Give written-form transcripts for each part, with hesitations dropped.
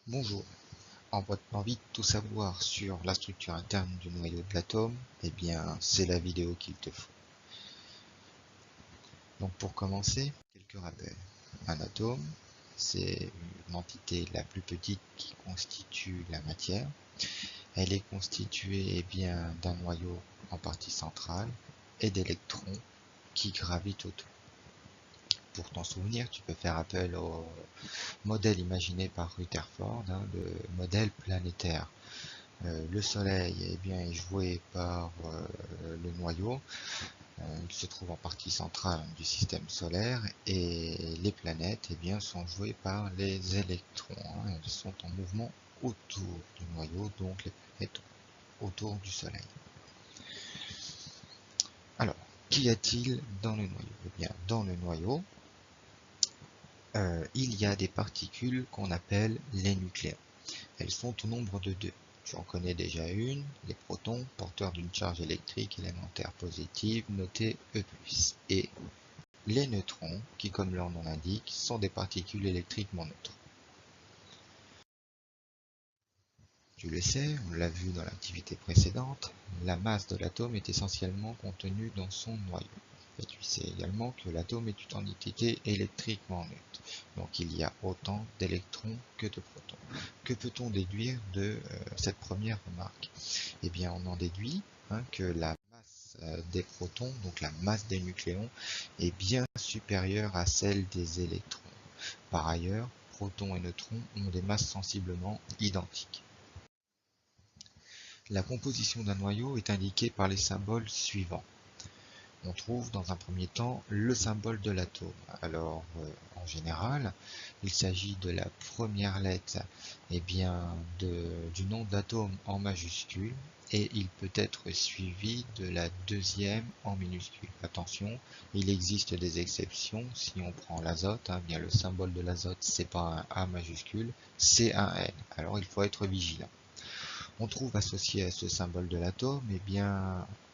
Bonjour, en votre envie de tout savoir sur la structure interne du noyau de l'atome, eh bien c'est la vidéo qu'il te faut. Donc pour commencer, quelques rappels. Un atome, c'est une entité la plus petite qui constitue la matière. Elle est constituée bien d'un noyau en partie centrale et d'électrons qui gravitent autour. Pour t'en souvenir, tu peux faire appel au modèle imaginé par Rutherford, le modèle planétaire. Le Soleil est joué par le noyau. Il se trouve en partie centrale du système solaire et les planètes sont jouées par les électrons. Elles sont en mouvement autour du noyau, donc les planètes autour du Soleil. Alors, qu'y a-t-il dans le noyau? Eh bien, dans le noyau, il y a des particules qu'on appelle les nucléons. Elles sont au nombre de 2. Tu en connais déjà une, les protons, porteurs d'une charge électrique élémentaire positive, notée E+. Et les neutrons, qui comme leur nom l'indique, sont des particules électriquement neutres. Tu le sais, on l'a vu dans l'activité précédente, la masse de l'atome est essentiellement contenue dans son noyau. Et tu sais également que l'atome est une entité électriquement neutre. Donc il y a autant d'électrons que de protons. Que peut-on déduire de cette première remarque? Eh bien on en déduit que la masse des protons, donc la masse des nucléons, est bien supérieure à celle des électrons. Par ailleurs, protons et neutrons ont des masses sensiblement identiques. La composition d'un noyau est indiquée par les symboles suivants. On trouve dans un premier temps le symbole de l'atome. Alors, en général, il s'agit de la première lettre du nom de l'atome en majuscule et il peut être suivi de la deuxième en minuscule. Attention, il existe des exceptions. Si on prend l'azote, bien le symbole de l'azote, c'est pas un A majuscule, c'est un N. Alors, il faut être vigilant. On trouve associé à ce symbole de l'atome,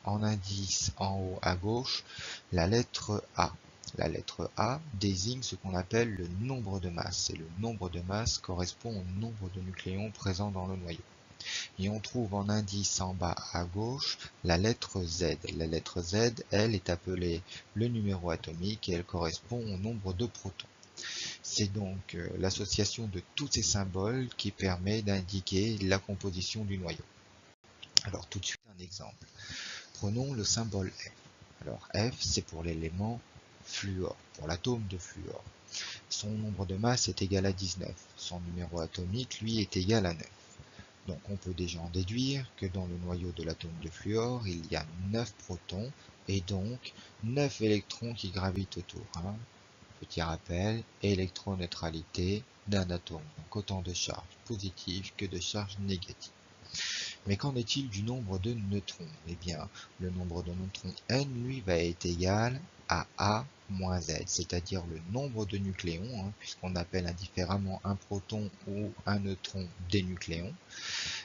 en indice en haut à gauche, la lettre A. La lettre A désigne ce qu'on appelle le nombre de masse. Et le nombre de masse correspond au nombre de nucléons présents dans le noyau. Et on trouve en indice en bas à gauche la lettre Z. La lettre Z, elle, est appelée le numéro atomique et elle correspond au nombre de protons. C'est donc l'association de tous ces symboles qui permet d'indiquer la composition du noyau. Alors tout de suite un exemple. Prenons le symbole F. Alors F, c'est pour l'élément fluor, pour l'atome de fluor. Son nombre de masse est égal à 19. Son numéro atomique, lui, est égal à 9. Donc on peut déjà en déduire que dans le noyau de l'atome de fluor, il y a 9 protons et donc 9 électrons qui gravitent autour. Petit rappel, électroneutralité d'un atome. Donc autant de charges positives que de charges négatives. Mais qu'en est-il du nombre de neutrons? Eh bien, le nombre de neutrons n, lui, va être égal à A moins Z, c'est-à-dire le nombre de nucléons, puisqu'on appelle indifféremment un proton ou un neutron des nucléons,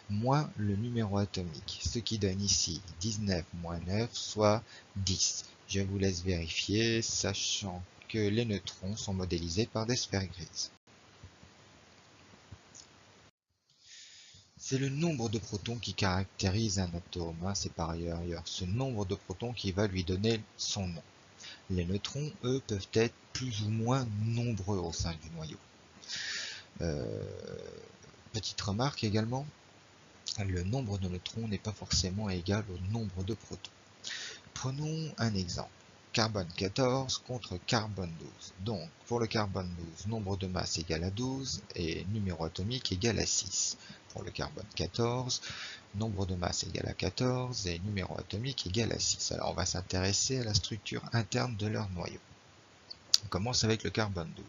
moins le numéro atomique, ce qui donne ici 19 moins 9, soit 10. Je vous laisse vérifier, sachant que les neutrons sont modélisés par des sphères grises. C'est le nombre de protons qui caractérise un atome. C'est par ailleurs ce nombre de protons qui va lui donner son nom. Les neutrons, eux, peuvent être plus ou moins nombreux au sein du noyau. Petite remarque également, le nombre de neutrons n'est pas forcément égal au nombre de protons. Prenons un exemple. Carbone 14 contre carbone 12. Donc, pour le carbone 12, nombre de masse égal à 12 et numéro atomique égal à 6. Pour le carbone 14, nombre de masse égal à 14 et numéro atomique égal à 6. Alors, on va s'intéresser à la structure interne de leur noyau. On commence avec le carbone 12.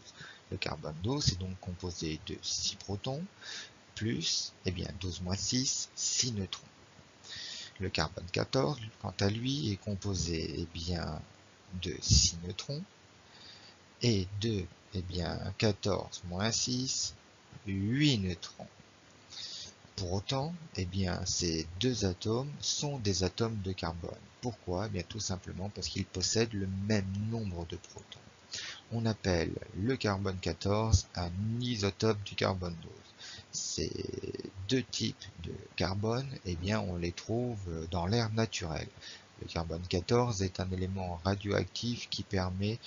Le carbone 12 est donc composé de 6 protons plus 12 moins 6, 6 neutrons. Le carbone 14, quant à lui, est composé de 6 neutrons et de 14 moins 6, 8 neutrons. Pour autant, ces deux atomes sont des atomes de carbone. Pourquoi? Tout simplement parce qu'ils possèdent le même nombre de protons. On appelle le carbone 14 un isotope du carbone 12. ces deux types de carbone, eh bien, on les trouve dans l'air naturel. Le carbone 14 est un élément radioactif qui permet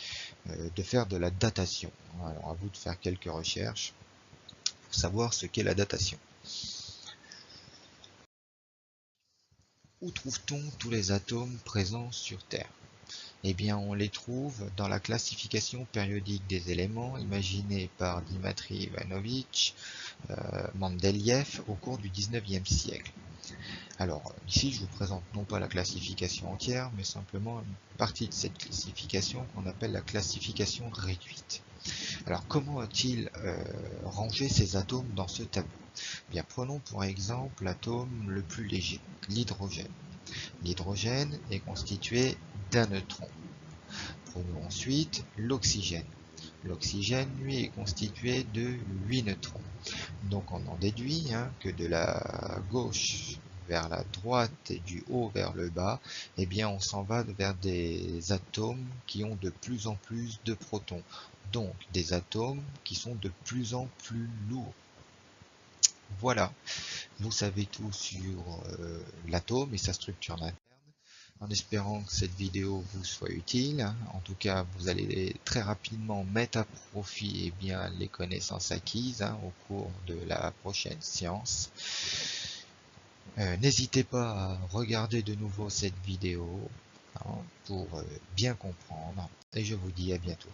de faire de la datation. Alors à vous de faire quelques recherches pour savoir ce qu'est la datation. Où trouve-t-on tous les atomes présents sur Terre? Eh bien, on les trouve dans la classification périodique des éléments imaginée par Dmitri Ivanovich Mendeleïev au cours du 19e siècle. Alors, ici, je vous présente non pas la classification entière, mais simplement une partie de cette classification qu'on appelle la classification réduite. Alors, comment a-t-il rangé ces atomes dans ce tableau? Bien, prenons pour exemple l'atome le plus léger, l'hydrogène. L'hydrogène est constitué d'un neutron. Prenons ensuite l'oxygène. L'oxygène, lui, est constitué de 8 neutrons. Donc on en déduit que de la gauche vers la droite et du haut vers le bas, eh bien on s'en va vers des atomes qui ont de plus en plus de protons. Donc des atomes qui sont de plus en plus lourds. Voilà, vous savez tout sur l'atome et sa structure interne. En espérant que cette vidéo vous soit utile. En tout cas, vous allez très rapidement mettre à profit les connaissances acquises au cours de la prochaine séance. N'hésitez pas à regarder de nouveau cette vidéo pour bien comprendre. Et je vous dis à bientôt.